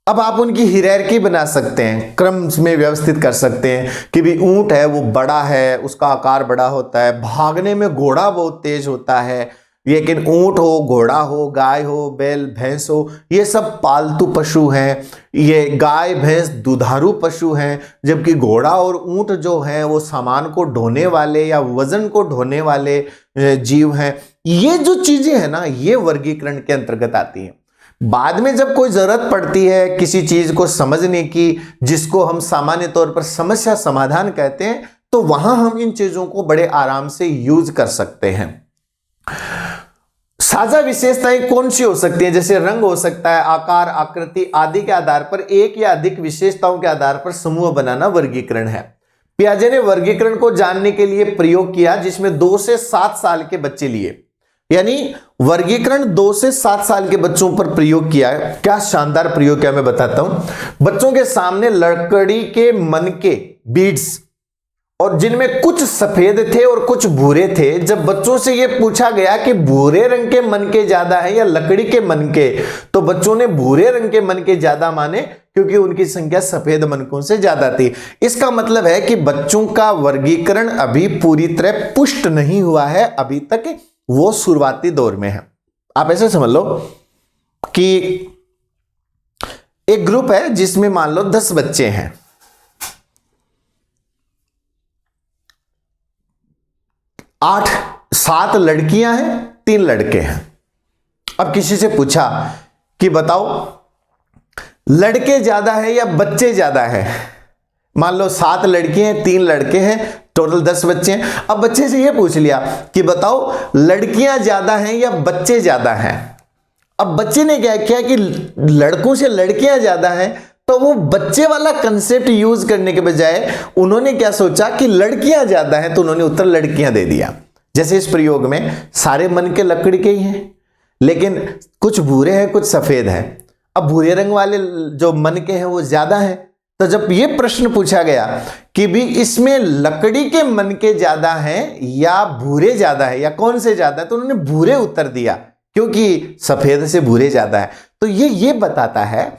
अब आप उनकी हियरार्की बना सकते हैं, क्रम में व्यवस्थित कर सकते हैं कि भी ऊंट है वो बड़ा है, उसका आकार बड़ा होता है, भागने में घोड़ा बहुत तेज होता है, लेकिन ऊंट हो, घोड़ा हो, गाय हो, बैल, भैंस हो, ये सब पालतू पशु हैं। ये गाय, भैंस दुधारू पशु हैं, जबकि घोड़ा और ऊंट जो हैं वो सामान को ढोने वाले या वजन को ढोने वाले जीव हैं। ये जो चीजें हैं ना, ये वर्गीकरण के अंतर्गत आती हैं। बाद में जब कोई जरूरत पड़ती है किसी चीज को समझने की, जिसको हम सामान्य तौर पर समस्या समाधान कहते हैं, तो वहां हम इन चीजों को बड़े आराम से यूज कर सकते हैं। साझा विशेषताएं कौन सी हो सकती हैं? जैसे रंग हो सकता है, आकार, आकृति आदि के आधार पर एक या अधिक विशेषताओं के आधार पर समूह बनाना वर्गीकरण है। पियाजे ने वर्गीकरण को जानने के लिए प्रयोग किया जिसमें 2 से 7 साल के बच्चे लिए, यानी वर्गीकरण 2 से 7 साल के बच्चों पर प्रयोग किया है। क्या शानदार प्रयोग किया, मैं बताता हूं। बच्चों के सामने लकड़ी के मनके, बीड्स, और जिनमें कुछ सफेद थे और कुछ भूरे थे। जब बच्चों से यह पूछा गया कि भूरे रंग के मनके ज्यादा है या लकड़ी के मनके, तो बच्चों ने भूरे रंग के मनके ज्यादा माने क्योंकि उनकी संख्या सफेद मनकों से ज्यादा थी। इसका मतलब है कि बच्चों का वर्गीकरण अभी पूरी तरह पुष्ट नहीं हुआ है, अभी तक वो शुरुआती दौर में है। आप ऐसे समझ लो कि एक ग्रुप है जिसमें मान लो 10 बच्चे हैं, 7 लड़कियां हैं, 3 लड़के हैं। अब किसी से पूछा कि बताओ लड़के ज्यादा है या बच्चे ज्यादा है? मान लो 7 लड़कियां हैं, 3 लड़के हैं, टोटल 10 बच्चे हैं। अब बच्चे से यह पूछ लिया कि बताओ लड़कियां ज्यादा हैं या बच्चे ज्यादा हैं? अब बच्चे ने क्या किया कि लड़कों से लड़कियां ज्यादा हैं, तो वो बच्चे वाला कंसेप्ट यूज करने के बजाय उन्होंने क्या सोचा कि लड़कियां ज्यादा हैं, तो उन्होंने उत्तर लड़कियां दे दिया। जैसे इस प्रयोग में सारे मन के लकड़ी के ही हैं, लेकिन कुछ भूरे हैं, कुछ सफेद हैं। अब भूरे रंग वाले जो मन के हैं वो ज्यादा हैं। तो जब ये प्रश्न पूछा गया कि भी इसमें लकड़ी के मन के ज्यादा हैं या भूरे ज्यादा है या कौन से ज्यादा है, तो उन्होंने भूरे उत्तर दिया क्योंकि सफेद से भूरे ज्यादा है। तो ये बताता है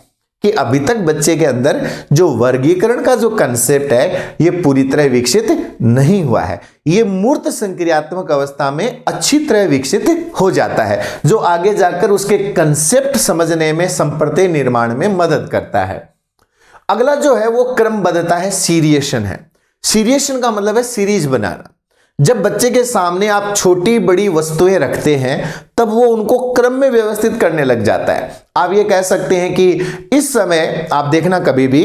कि अभी तक बच्चे के अंदर जो वर्गीकरण का जो कंसेप्ट है ये पूरी तरह विकसित नहीं हुआ है। ये मूर्त संक्रियात्मक अवस्था में अच्छी तरह विकसित हो जाता है, जो आगे जाकर उसके कंसेप्ट समझने में, संप्रत्यय निर्माण में मदद करता है। अगला जो है वो क्रमबद्धता है, सीरिएशन है। सीरिएशन का मतलब है सीरीज बनाना। जब बच्चे के सामने आप छोटी बड़ी वस्तुएं रखते हैं तब वो उनको क्रम में व्यवस्थित करने लग जाता है। आप ये कह सकते हैं कि इस समय आप देखना कभी भी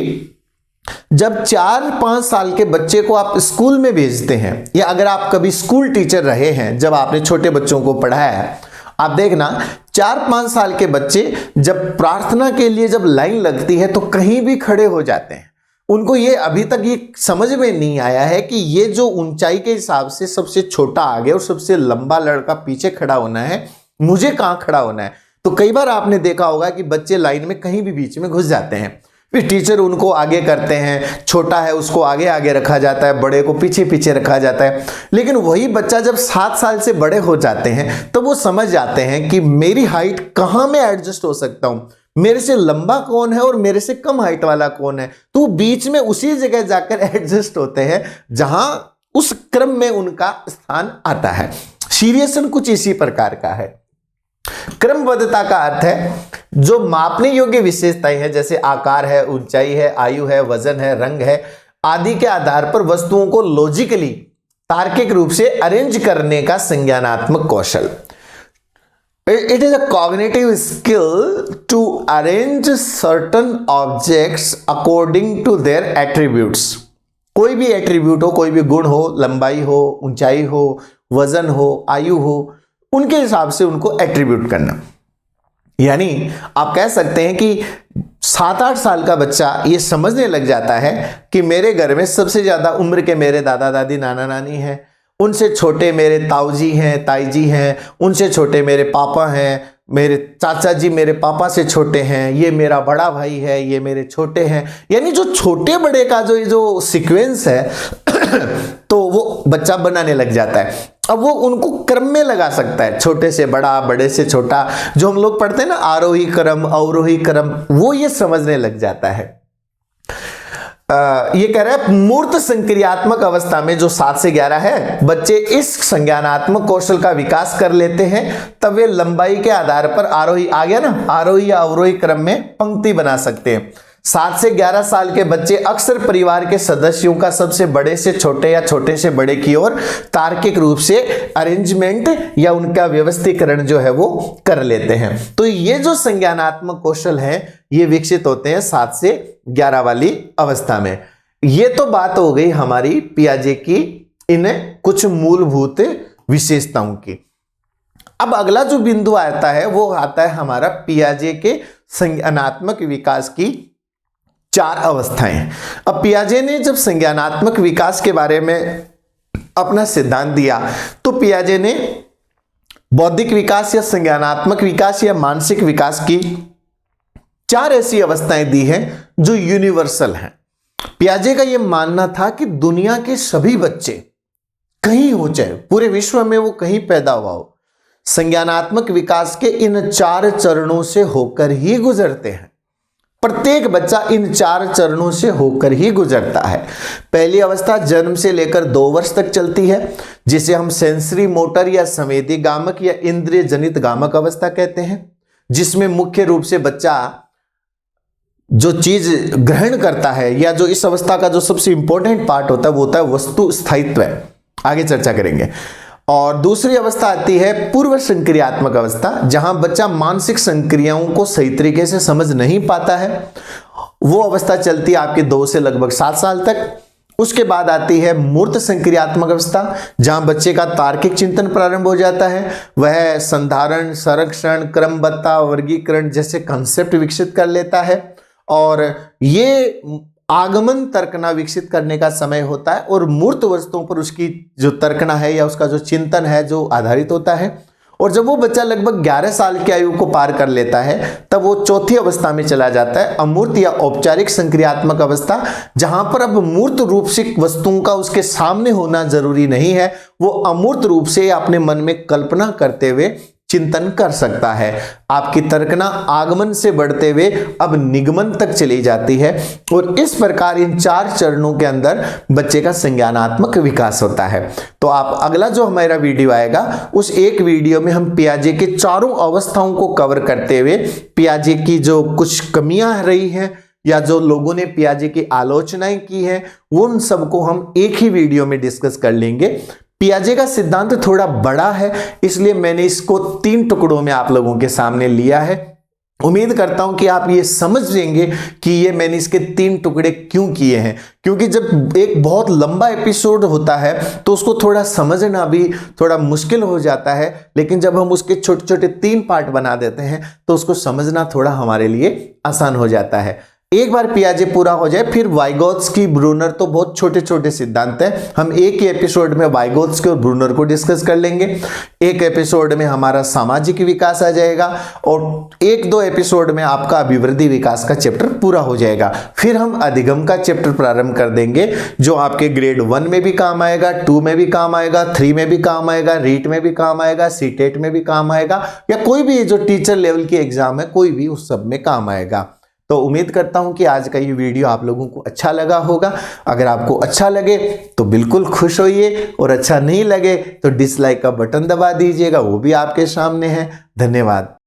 जब 4-5 साल के बच्चे को आप स्कूल में भेजते हैं, या अगर आप कभी स्कूल टीचर रहे हैं जब आपने छोटे बच्चों को पढ़ाया है, आप देखना 4-5 साल के बच्चे जब प्रार्थना के लिए जब लाइन लगती है तो कहीं भी खड़े हो जाते हैं उनको ये अभी तक ये समझ में नहीं आया है कि ये जो ऊंचाई के हिसाब से सबसे छोटा आगे और सबसे लंबा लड़का पीछे खड़ा होना है, मुझे कहाँ खड़ा होना है। तो कई बार आपने देखा होगा कि बच्चे लाइन में कहीं भी बीच में घुस जाते हैं, फिर टीचर उनको आगे करते हैं, छोटा है उसको आगे आगे रखा जाता है, बड़े को पीछे पीछे रखा जाता है। लेकिन वही बच्चा जब 7 साल से बड़े हो जाते हैं तो वो समझ जाते हैं कि मेरी हाइट कहाँ मैं एडजस्ट हो सकता हूँ, मेरे से लंबा कौन है और मेरे से कम हाइट वाला कौन है। तो बीच में उसी जगह जाकर एडजस्ट होते हैं जहां उस क्रम में उनका स्थान आता है। सीरियसन कुछ इसी प्रकार का है। क्रमबद्धता का अर्थ है जो मापने योग्य विशेषताएं हैं, जैसे आकार है, ऊंचाई है, आयु है, वजन है, रंग है आदि के आधार पर वस्तुओं को लॉजिकली तार्किक रूप से अरेंज करने का संज्ञानात्मक कौशल। It is a cognitive skill to arrange certain objects according to their attributes। कोई भी एट्रीब्यूट हो, कोई भी गुण हो, लंबाई हो, ऊंचाई हो, वजन हो, आयु हो, उनके हिसाब से उनको एट्रीब्यूट करना। यानी आप कह सकते हैं कि 7-8 साल का बच्चा ये समझने लग जाता है कि मेरे घर में सबसे ज्यादा उम्र के मेरे दादा दादी नाना नानी हैं, उनसे छोटे मेरे ताऊ जी हैं, ताई जी हैं, उनसे छोटे मेरे पापा हैं, मेरे चाचा जी मेरे पापा से छोटे हैं, ये मेरा बड़ा भाई है, ये मेरे छोटे हैं। यानी जो छोटे बड़े का जो सीक्वेंस है तो वो बच्चा बनाने लग जाता है। अब वो उनको क्रम में लगा सकता है, छोटे से बड़ा, बड़े से छोटा, जो हम लोग पढ़ते हैं ना आरोही क्रम अवरोही क्रम, वो ये समझने लग जाता है। ये कह रहा है मूर्त संक्रियात्मक अवस्था में जो 7 से 11 है, बच्चे इस संज्ञानात्मक कौशल का विकास कर लेते हैं। तब वे लंबाई के आधार पर आरोही, आ गया ना, आरोही या अवरोही क्रम में पंक्ति बना सकते हैं। 7 से 11 साल के बच्चे अक्सर परिवार के सदस्यों का सबसे बड़े से छोटे या छोटे से बड़े की ओर तार्किक रूप से अरेंजमेंट या उनका व्यवस्थीकरण जो है वो कर लेते हैं। तो ये जो संज्ञानात्मक कौशल है ये विकसित होते हैं 7 से 11 वाली अवस्था में। ये तो बात हो गई हमारी पियाजे की इन कुछ मूलभूत विशेषताओं की। अब अगला जो बिंदु आता है वो आता है हमारा पियाजे के संज्ञानात्मक विकास की 4 अवस्थाएं। अब पियाजे ने जब संज्ञानात्मक विकास के बारे में अपना सिद्धांत दिया तो पियाजे ने बौद्धिक विकास या संज्ञानात्मक विकास या मानसिक विकास की 4 ऐसी अवस्थाएं दी हैं जो यूनिवर्सल हैं। पियाजे का यह मानना था कि दुनिया के सभी बच्चे कहीं हो, चाहे पूरे विश्व में वो कहीं पैदा हुआ हो, संज्ञानात्मक विकास के इन 4 चरणों से होकर ही गुजरते हैं। प्रत्येक बच्चा इन 4 चरणों से होकर ही गुजरता है। पहली अवस्था जन्म से लेकर 2 वर्ष तक चलती है, जिसे हम सेंसरी मोटर या संवेदी गामक या इंद्रिय जनित गामक अवस्था कहते हैं, जिसमें मुख्य रूप से बच्चा जो चीज ग्रहण करता है या जो इस अवस्था का जो सबसे इंपॉर्टेंट पार्ट होता है वो होता है वस्तु स्थायित्व। आगे चर्चा करेंगे। और दूसरी अवस्था आती है पूर्व संक्रियात्मक अवस्था, जहां बच्चा मानसिक संक्रियाओं को सही तरीके से समझ नहीं पाता है। वो अवस्था चलती है आपके 2 से लगभग 7 साल तक। उसके बाद आती है मूर्त संक्रियात्मक अवस्था, जहां बच्चे का तार्किक चिंतन प्रारंभ हो जाता है। वह संधारण, संरक्षण, क्रमबद्धता, वर्गीकरण जैसे कंसेप्ट विकसित कर लेता है और ये आगमन तर्कना विकसित करने का समय होता है और मूर्त वस्तुओं पर उसकी जो तर्कना है या उसका जो चिंतन है जो आधारित होता है। और जब वो बच्चा लगभग 11 साल की आयु को पार कर लेता है तब वो चौथी अवस्था में चला जाता है, अमूर्त या औपचारिक संक्रियात्मक अवस्था, जहां पर अब मूर्त रूप से वस्तुओं का उसके सामने होना जरूरी नहीं है, वो अमूर्त रूप से अपने मन में कल्पना करते हुए चिंतन कर सकता है। आपकी तर्कना आगमन से बढ़ते हुए अब निगमन तक चली जाती है और इस प्रकार इन 4 चरणों के अंदर बच्चे का संज्ञानात्मक विकास होता है। तो आप अगला जो हमारा वीडियो आएगा उस एक वीडियो में हम पियाजे के 4 अवस्थाओं को कवर करते हुए पियाजे की जो कुछ कमियां रही हैं या जो लोगों ने पियाजे की आलोचनाएं की हैं उन सबको हम एक ही वीडियो में डिस्कस कर लेंगे। पियाजे का सिद्धांत थोड़ा बड़ा है, इसलिए मैंने इसको 3 टुकड़ों में आप लोगों के सामने लिया है। उम्मीद करता हूं कि आप ये समझ लेंगे कि ये मैंने इसके 3 टुकड़े क्यों किए हैं, क्योंकि जब एक बहुत लंबा एपिसोड होता है तो उसको थोड़ा समझना भी थोड़ा मुश्किल हो जाता है, लेकिन जब हम उसके छोटे छोटे 3 पार्ट बना देते हैं तो उसको समझना थोड़ा हमारे लिए आसान हो जाता है। एक बार पियाजे पूरा हो जाए फिर वाइगोत्स्की ब्रूनर तो बहुत छोटे छोटे सिद्धांत हैं, हम एक ही एपिसोड में वाइगोत्स्की और ब्रूनर को डिस्कस कर लेंगे। एक एपिसोड में हमारा सामाजिक विकास आ जाएगा और एक दो एपिसोड में आपका अभिवृद्धि विकास का चैप्टर पूरा हो जाएगा। फिर हम अधिगम का चैप्टर प्रारंभ कर देंगे जो आपके ग्रेड 1 में भी काम आएगा, 2 में भी काम आएगा, 3 में भी काम आएगा, रीट में भी काम आएगा, सीटेट में भी काम आएगा, या कोई भी जो टीचर लेवल की एग्जाम है कोई भी उस सब में काम आएगा। तो उम्मीद करता हूं कि आज का ये वीडियो आप लोगों को अच्छा लगा होगा। अगर आपको अच्छा लगे तो बिल्कुल खुश होइए और अच्छा नहीं लगे तो डिसलाइक का बटन दबा दीजिएगा, वो भी आपके सामने है। धन्यवाद।